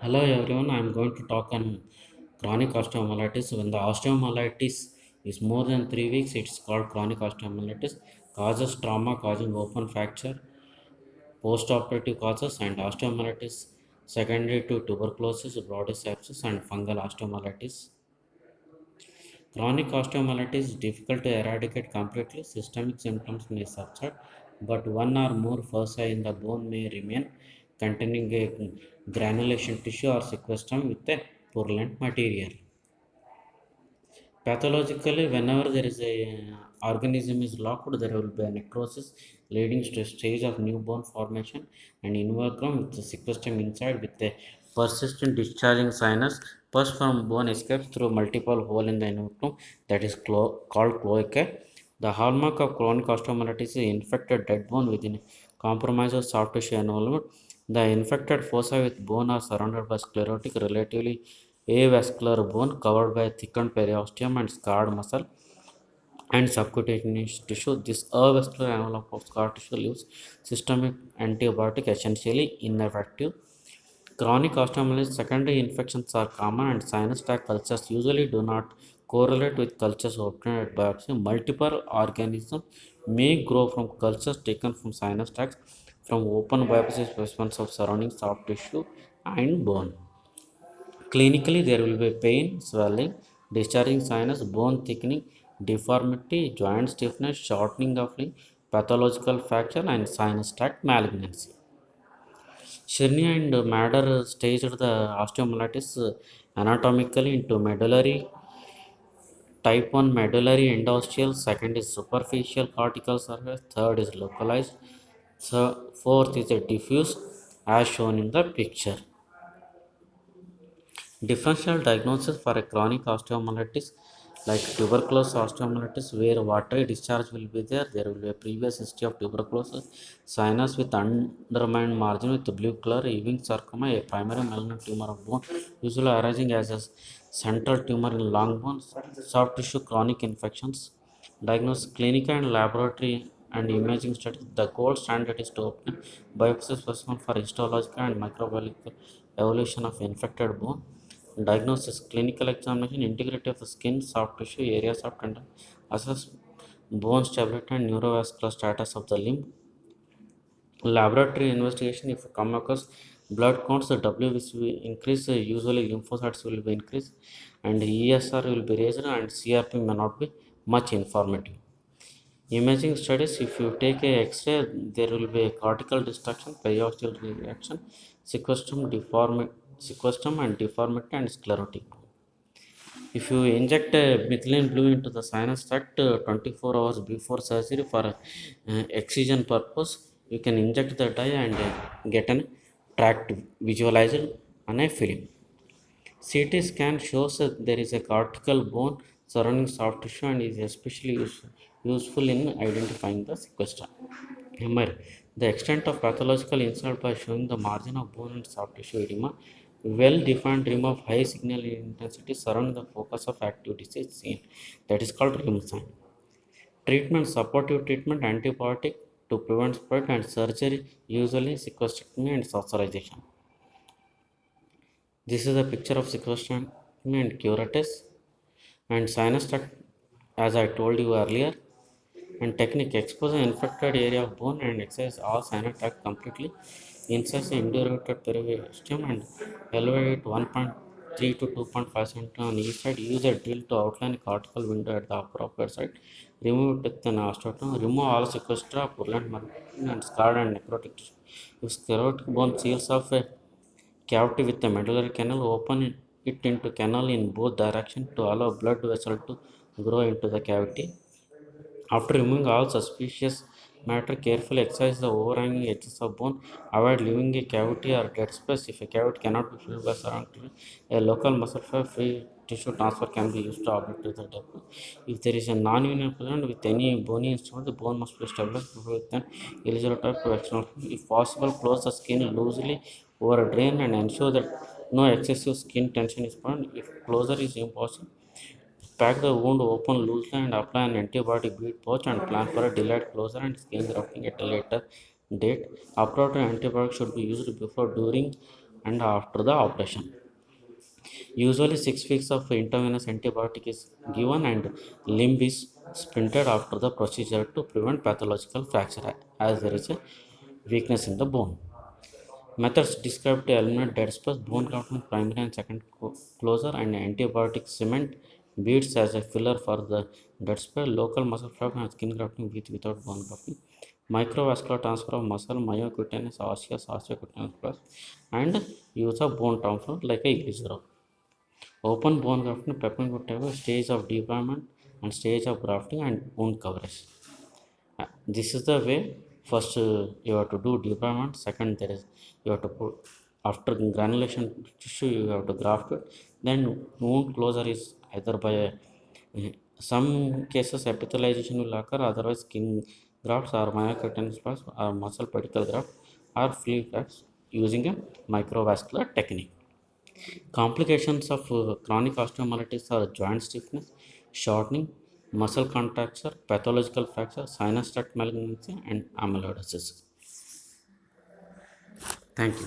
Hello everyone, I am going to talk on chronic osteomyelitis. When the osteomyelitis is more than 3 weeks, it's called chronic osteomyelitis. Causes trauma causing open fracture, postoperative causes, and osteomyelitis secondary to tuberculosis, body sepsis, and fungal osteomyelitis. Chronic osteomyelitis is difficult to eradicate completely. Systemic symptoms may subside, but one or more foci in the bone may remain, containing a granulation tissue or sequestrum with a purulent material. Pathologically, whenever there is a organism is locked, there will be a necrosis leading to a stage of new bone formation and involucrum with the sequestrum inside with a persistent discharging sinus. Pus from bone escapes through multiple hole in the involucrum that is called cloaca. The hallmark of chronic osteomyelitis is infected dead bone within a compromised soft tissue envelope. The infected foci with bone are surrounded by sclerotic, relatively avascular bone covered by thickened periosteum and scarred muscle and subcutaneous tissue. This avascular envelope of scar tissue leaves systemic antibiotic essentially ineffective. Chronic osteomyelitis secondary infections are common and sinus tract cultures usually do not correlate with cultures obtained at biopsy. Multiple organisms may grow from cultures taken from sinus tracts from open biopsy specimens of surrounding soft tissue and bone. Clinically, there will be pain, swelling, discharging sinus, bone thickening, deformity, joint stiffness, shortening of limb, pathological fracture, and sinus tract malignancy. Shirney and Madder staged the osteomyelitis anatomically into medullary type 1 medullary endosteal, second is superficial cortical surface, third is localized, fourth is a diffuse as shown in the picture. Differential diagnosis for a chronic osteomyelitis like tuberculous osteomyelitis where watery discharge will be there. There will be a previous history of tuberculosis, sinus with undermined margin with blue color, Ewing sarcoma, a primary malignant tumor of bone, usually arising as a central tumor in long bones, soft tissue chronic infections. Diagnosis clinical and laboratory and imaging studies. The gold standard is to obtain biopsy specimen for histological and microbiological evolution of infected bone. Diagnosis clinical examination, integrity of the skin, soft tissue, areas of tendon, assess bone stability and neurovascular status of the limb. Laboratory investigation, if come across blood counts, the W will increase, usually lymphocytes will be increased, and ESR will be raised, and CRP may not be much informative. Imaging studies, if you take a X-ray, there will be a cortical destruction, periosteal reaction, sequestrum and deformity and sclerotic. If you inject methylene blue into the sinus tract 24 hours before surgery for excision purpose, you can inject the dye and get an tract visualized on a film. CT scan shows that there is a cortical bone surrounding soft tissue and is especially useful in identifying the sequestra. MR. The extent of pathological insult by showing the margin of bone and soft tissue edema, well-defined rim of high signal intensity surrounding the focus of active disease seen. That is called rim sign. Treatment, supportive treatment, antibiotic to prevent spread and surgery, usually sequestectomy and saucerization. This is a picture of sequestectomy and curettage and sinus tract as I told you earlier. And technique, expose an infected area of bone and excise all sinus tract completely. Incise the indurated periosteum and elevate 1.3 to 2.5 cm on each side. Use a drill to outline a cortical window at the appropriate site. Remove it with an osteotomy. Remove all sequestra, purulent margin and scarred and necrotic tissue. If sclerotic bone seals off a cavity with the medullary canal, open it into canal in both directions to allow blood vessel to grow into the cavity. After removing all suspicious matter, carefully excise the overhanging edges of bone. Avoid leaving a cavity or dead space. If a cavity cannot be filled by surrounding tissue, a local muscle fiber free tissue transfer can be used to obliterate the depth. If there is a non-union present with any bony instrument, the bone must be stabilized before it can eligible type to external. If possible, close the skin loosely over a drain and ensure that no excessive skin tension is present. If closure is impossible, pack the wound open loosely and apply an antibiotic bead pouch and plan for a delayed closure and skin grafting at a later date. Appropriate antibiotics should be used before, during, and after the operation. Usually 6 weeks of intravenous antibiotic is given and limb is splintered after the procedure to prevent pathological fracture as there is a weakness in the bone. Methods described to eliminate dead space, bone graft with primary and second closure, and antibiotic cement beads as a filler for the dead space, local muscle fracture and skin grafting with without bone grafting, microvascular transfer of muscle, myocutaneous, osseous, osteocutaneous plus, and use of bone transfer like a glycerol. Open bone grafting, peptide would have a stage of deployment and stage of grafting and wound coverage. This is the way. First, you have to do deployment. Second, there is you have to put after granulation tissue. You have to graft it. Then wound closure is either by some cases epithelialization will occur. Otherwise, skin grafts or myocutaneous grafts or muscle pedicle graft or flea grafts using a microvascular technique. Complications of chronic osteomyelitis are joint stiffness, shortening, muscle contracture, pathological fracture, sinus tract malignancy, and amyloidosis. Thank you.